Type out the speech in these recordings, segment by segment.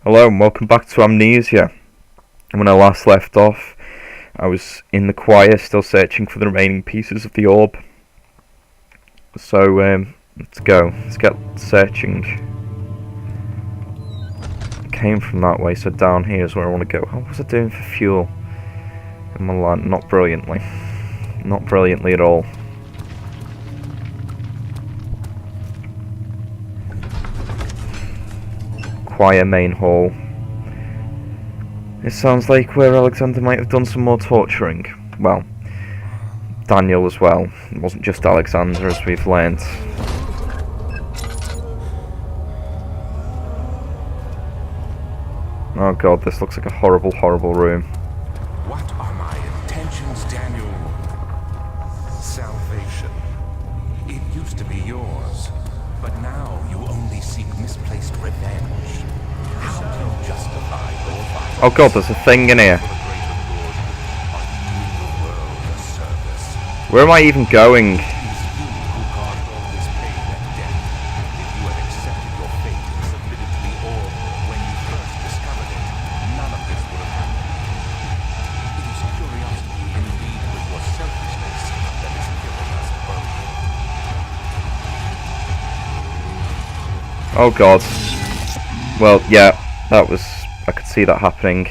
Hello and welcome back to Amnesia. When I last left off, I was in the choir still searching for the remaining pieces of the orb. So, let's go. Let's get searching. I came from that way, so down here is where I want to go. What was I doing for fuel? In my line? Not brilliantly. Not brilliantly at all. Choir main hall. It sounds like where Alexander might have done some more torturing. Well, Daniel as well. It wasn't just Alexander, as we've learned. Oh god, this looks like a horrible, horrible room. What are my intentions, Daniel? Salvation. It used to be yours, but now you only seek misplaced revenge. How do you justify your violence? Oh god, there's a thing in here. Where am I even going? Oh god. Well, yeah, I could see that happening.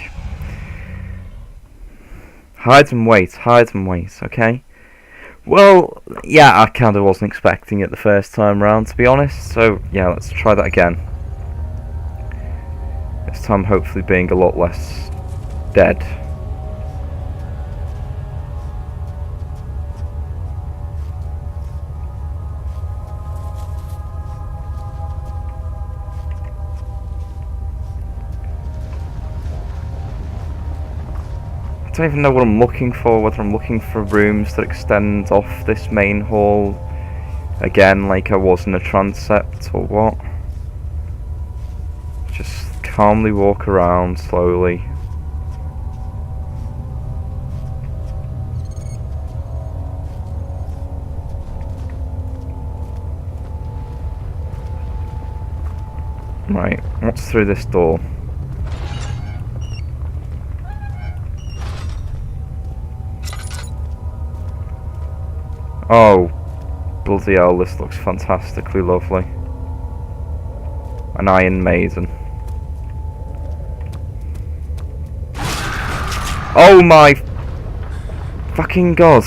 Hide and wait, okay? Well, yeah, I kinda wasn't expecting it the first time round, to be honest, so yeah, let's try that again. This time hopefully being a lot less dead. I don't even know what I'm looking for, whether I'm looking for rooms that extend off this main hall again like I was in a transept or what. Just calmly walk around slowly. Right, what's through this door? Oh, bloody hell, this looks fantastically lovely. An Iron Maiden. Oh my fucking god.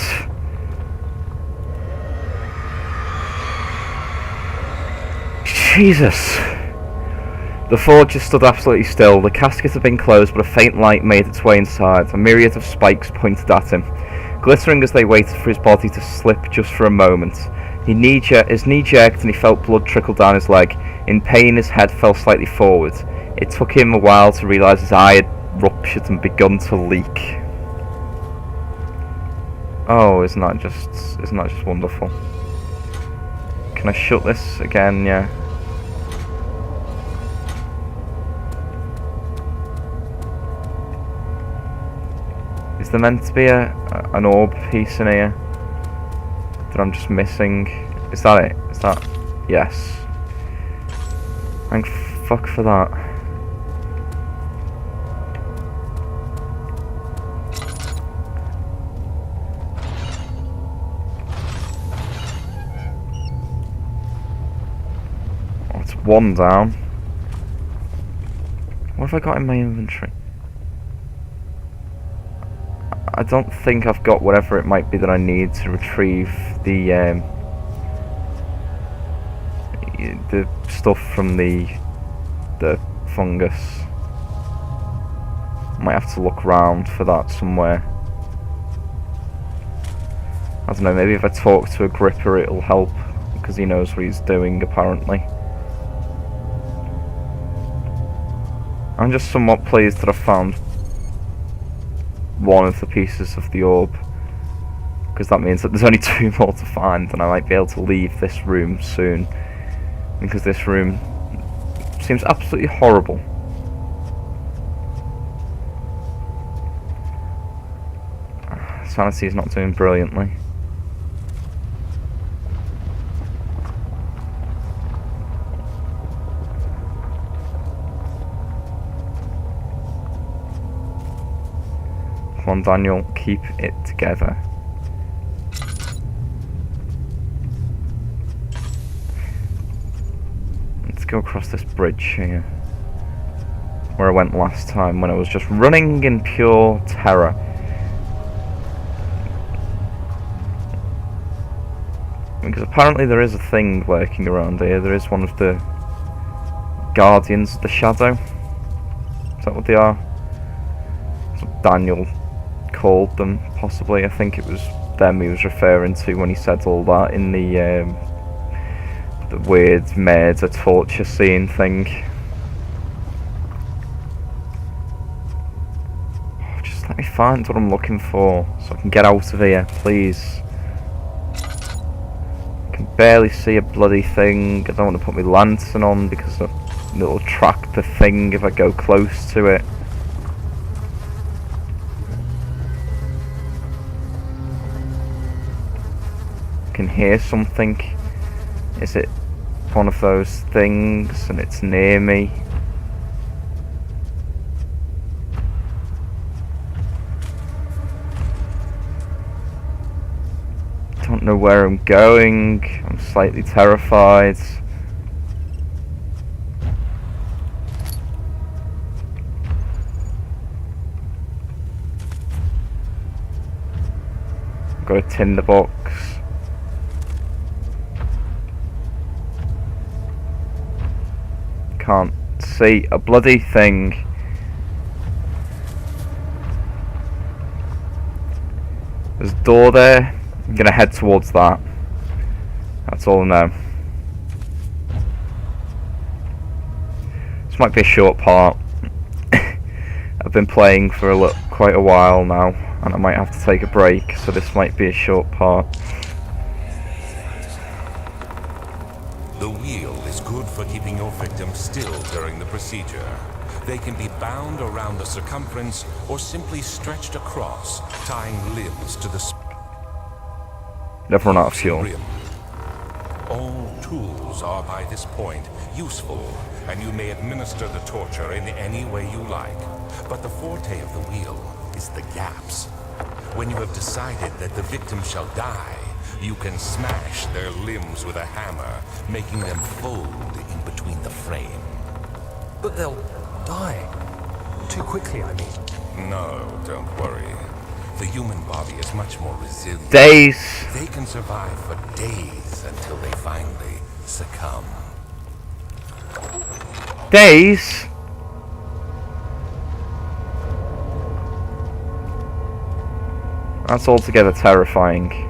Jesus. The forge just stood absolutely still. The casket had been closed, but a faint light made its way inside. A myriad of spikes pointed at him, glittering as they waited for his body to slip just for a moment. His knee jerked and he felt blood trickle down his leg. In pain, his head fell slightly forward. It took him a while to realise his eye had ruptured and begun to leak. Oh, isn't that just wonderful? Can I shut this again? Yeah. Is there meant to be an orb piece in here that I'm just missing? Is that it? Is that... Yes. Thank fuck for that. Oh, it's one down. What have I got in my inventory? I don't think I've got whatever it might be that I need to retrieve the stuff from the fungus. Might have to look around for that somewhere. I don't know, maybe if I talk to a gripper it'll help, because he knows what he's doing apparently. I'm just somewhat pleased that I found one of the pieces of the orb, because that means that there's only 2 more to find and I might be able to leave this room soon, because this room seems absolutely horrible. Sanity is not doing brilliantly. Come on, Daniel, keep it together. Let's go across this bridge here, where I went last time when I was just running in pure terror. Because apparently there is a thing lurking around here. There is one of the Guardians of the Shadow. Is that what they are? That's what Daniel called them, possibly. I think it was them he was referring to when he said all that in the weird murder torture scene thing. Just let me find what I'm looking for so I can get out of here, please. I can barely see a bloody thing. I don't want to put my lantern on because it'll track the thing if I go close to it. I can hear something. Is it one of those things and it's near me? Don't know where I'm going. I'm slightly terrified. I've got a tinderbox. Can't see a bloody thing. There's a door there. I'm gonna head towards that. That's all I know. This might be a short part. I've been playing for quite a while now, and I might have to take a break, so this might be a short part. The wheel is good for keeping your victim still during the procedure. They can be bound around the circumference or simply stretched across, tying limbs to the Never run out of fuel. rim. All tools are by this point useful, and you may administer the torture in any way you like. But the forte of the wheel is the gaps. When you have decided that the victim shall die, you can smash their limbs with a hammer, making them fold in between the frame. But they'll die. Too quickly, I mean. No, don't worry. The human body is much more resilient. Days. They can survive for days until they finally succumb. Days? That's altogether terrifying.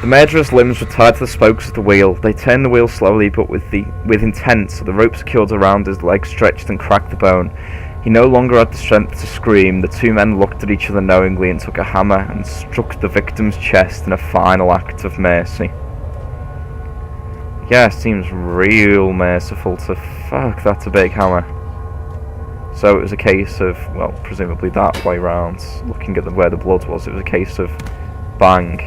The murderer's limbs were tied to the spokes of the wheel. They turned the wheel slowly but with intent, so the rope secured around his leg stretched and cracked the bone. He no longer had the strength to scream. The two men looked at each other knowingly and took a hammer and struck the victim's chest in a final act of mercy. Yeah, it seems real merciful to... Fuck, that's a big hammer. So it was a case of, well, presumably that way round, looking at where the blood was, it was a case of bang.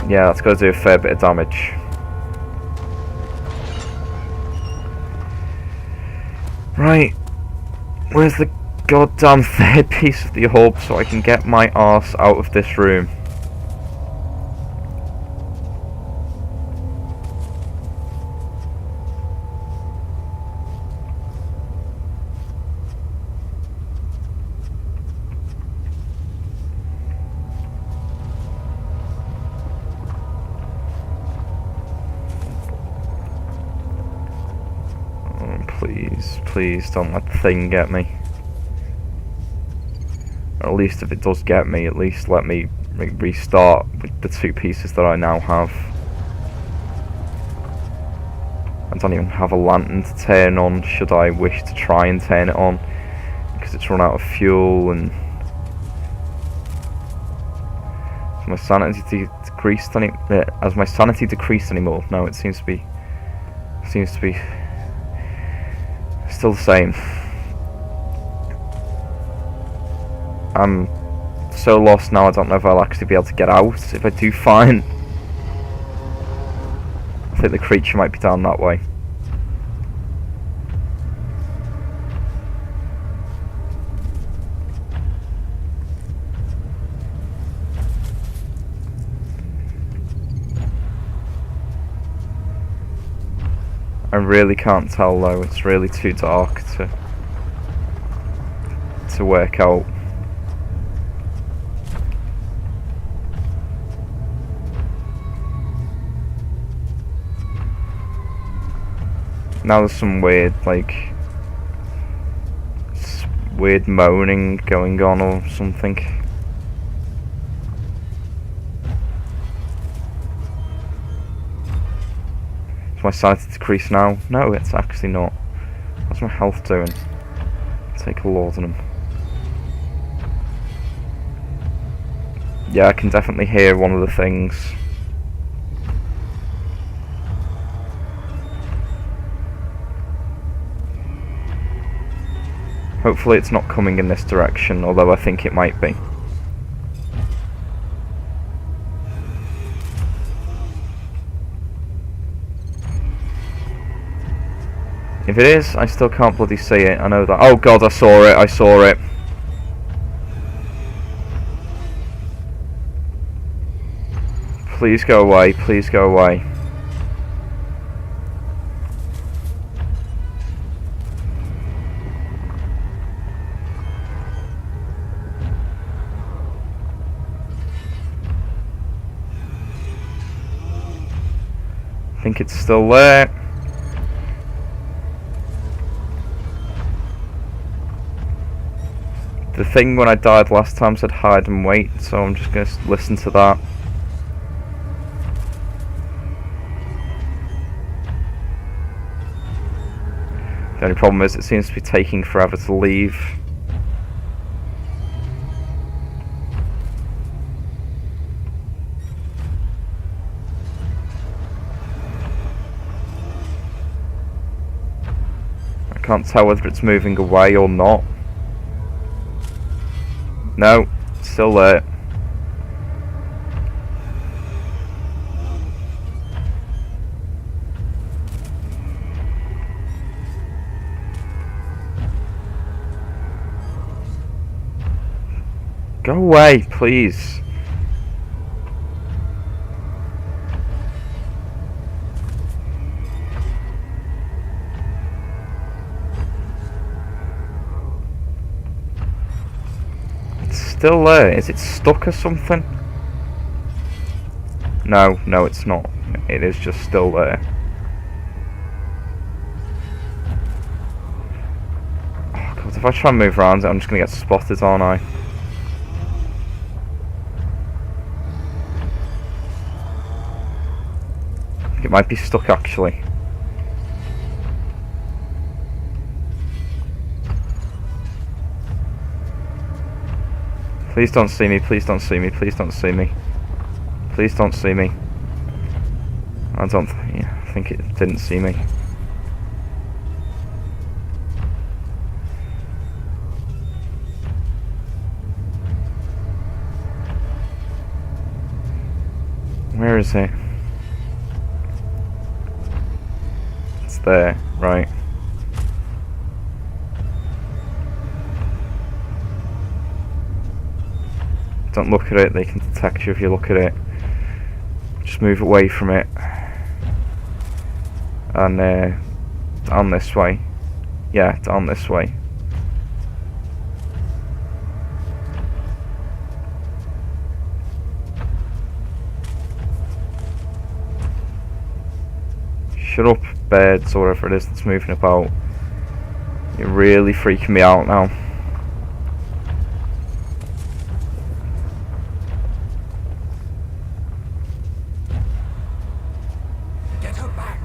Yeah, that's got to do a fair bit of damage. Right, where's the goddamn third piece of the hub so I can get my arse out of this room? Please don't let the thing get me. Or at least if it does get me, at least let me restart with the two pieces that I now have. I don't even have a lantern to turn on should I wish to try and turn it on, because it's run out of fuel. And has my sanity decreased anymore? No, it seems to be still the same. I'm so lost now, I don't know if I'll actually be able to get out. If I do, fine. I think the creature might be down that way. really can't tell though, it's really too dark to work out. Now there's some weird, like, weird moaning going on or something. Is my sanity decreased now? No, it's actually not. What's my health doing? Take a laudanum. Yeah, I can definitely hear one of the things. Hopefully it's not coming in this direction, although I think it might be. If it is, I still can't bloody see it, I know that. Oh god, I saw it, I saw it. Please go away, please go away. I think it's still there. The thing when I died last time said hide and wait, so I'm just going to listen to that. The only problem is it seems to be taking forever to leave. I can't tell whether it's moving away or not. No, it's still there. Go away, please. It's still there. Is it stuck or something? No, no, it's not. It is just still there. Oh god, if I try and move around it, I'm just gonna get spotted, aren't I? It might be stuck actually. Please don't see me, please don't see me, please don't see me. Please don't see me. I think it didn't see me. Where is it? It's there, right. Don't look at it, they can detect you if you look at it. Just move away from it. And down this way. Yeah, down this way. Shut up, birds, or whatever it is that's moving about. You're really freaking me out now. Get her back.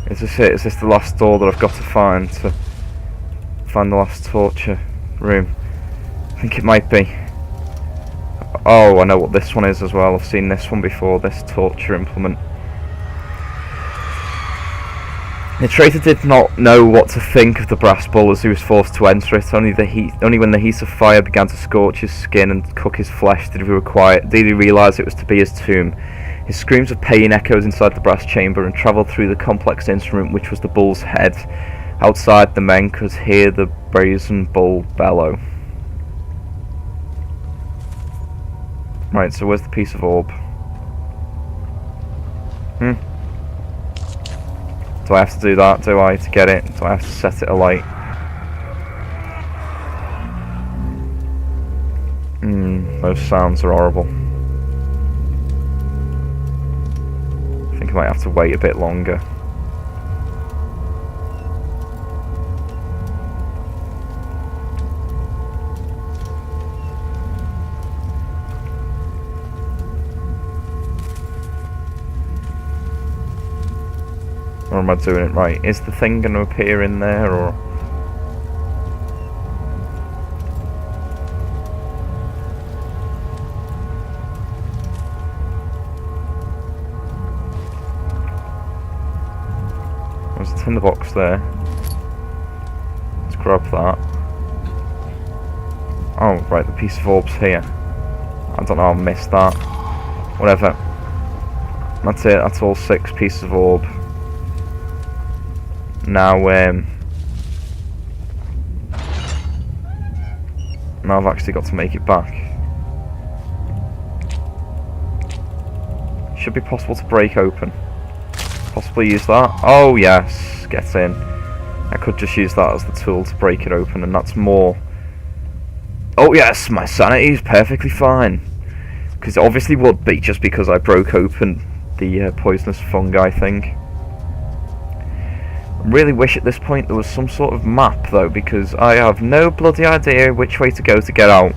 Is this it? Is this the last door that I've got to find the last torture room? I think it might be. Oh, I know what this one is as well. I've seen this one before, this torture implement. The traitor did not know what to think of the brass ball as he was forced to enter it. Only when the heat of fire began to scorch his skin and cook his flesh did he realise it was to be his tomb. His screams of pain echoed inside the brass chamber and travelled through the complex instrument which was the bull's head. Outside, the men could hear the brazen bull bellow. Right, so where's the piece of orb? Do I have to do that, do I, to get it? Do I have to set it alight? Those sounds are horrible. I think I might have to wait a bit longer. Or am I doing it right? Is the thing going to appear in there, or...? There's a tinder box there. Let's grab that. Oh, right, the piece of orb's here. I don't know, I missed that. Whatever. That's it, that's all 6 pieces of orb. Now, now I've actually got to make it back. Should be possible to break open. Possibly use that. Oh yes, get in. I could just use that as the tool to break it open, and that's more. Oh yes, my sanity is perfectly fine. Because it obviously would be, just because I broke open the poisonous fungi thing. I really wish at this point there was some sort of map though, because I have no bloody idea which way to go to get out.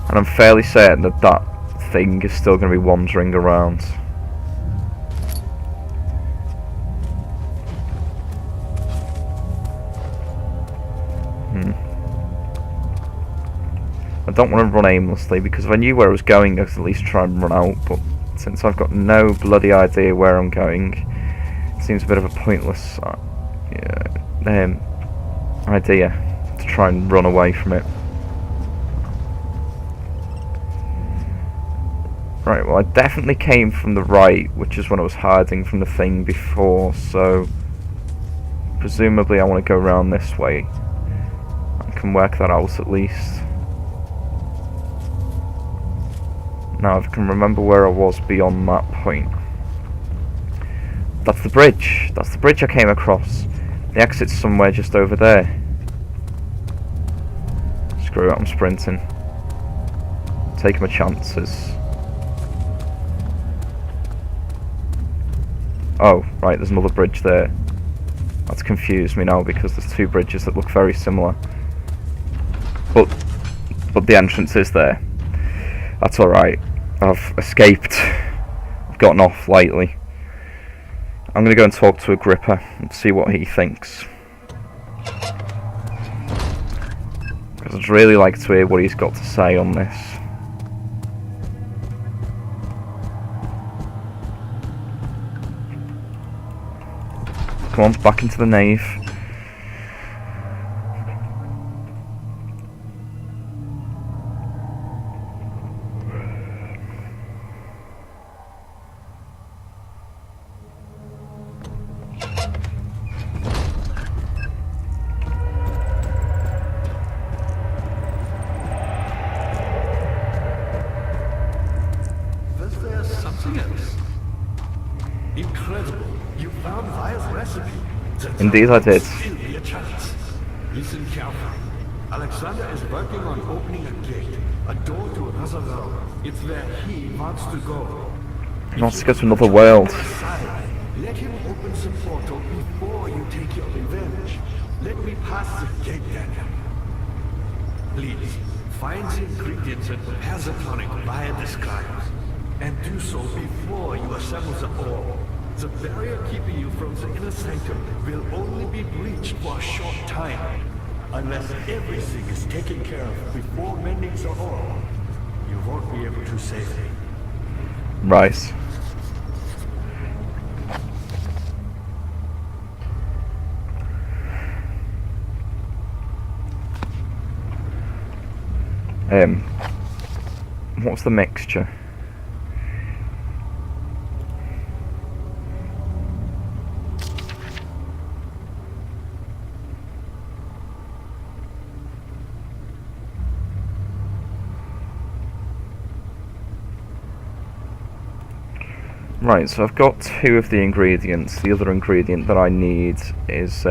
And I'm fairly certain that that thing is still going to be wandering around. I don't want to run aimlessly, because if I knew where I was going I could at least try and run out, but since I've got no bloody idea where I'm going, it seems a bit of a pointless idea to try and run away from it. Right, well I definitely came from the right, which is when I was hiding from the thing before, so presumably I want to go around this way. I can work that out at least. Now if I can remember where I was beyond that point. That's the bridge. That's the bridge I came across. The exit's somewhere just over there. Screw it, I'm sprinting. Taking my chances. Oh, right, there's another bridge there. That's confused me now, because there's 2 bridges that look very similar. But the entrance is there. That's alright. I've escaped. I've gotten off lightly. I'm going to go and talk to Agrippa and see what he thinks. Because I'd really like to hear what he's got to say on this. Come on, back into the nave. Indeed I did. Listen carefully. Alexander is working on opening a gate, a door to another world. It's where he wants to go. He wants to go to another world. Let him open the portal before you take your revenge. Let me pass the gate then. Please, find the ingredients and prepare the tonic via the scribes. And do so before you assemble the orb. The barrier keeping you from the inner sanctum will only be breached for a short time. Unless everything is taken care of before mending the orb, you won't be able to save me. Right. What's the mixture? Right, so I've got 2 of the ingredients. The other ingredient that I need is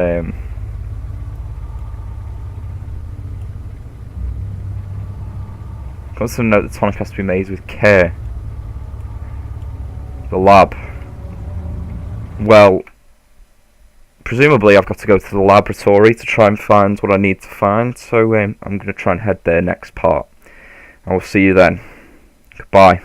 got to note the tonic has to be made with care. The lab. Well, presumably I've got to go to the laboratory to try and find what I need to find, so I'm going to try and head there next part. I will see you then. Goodbye.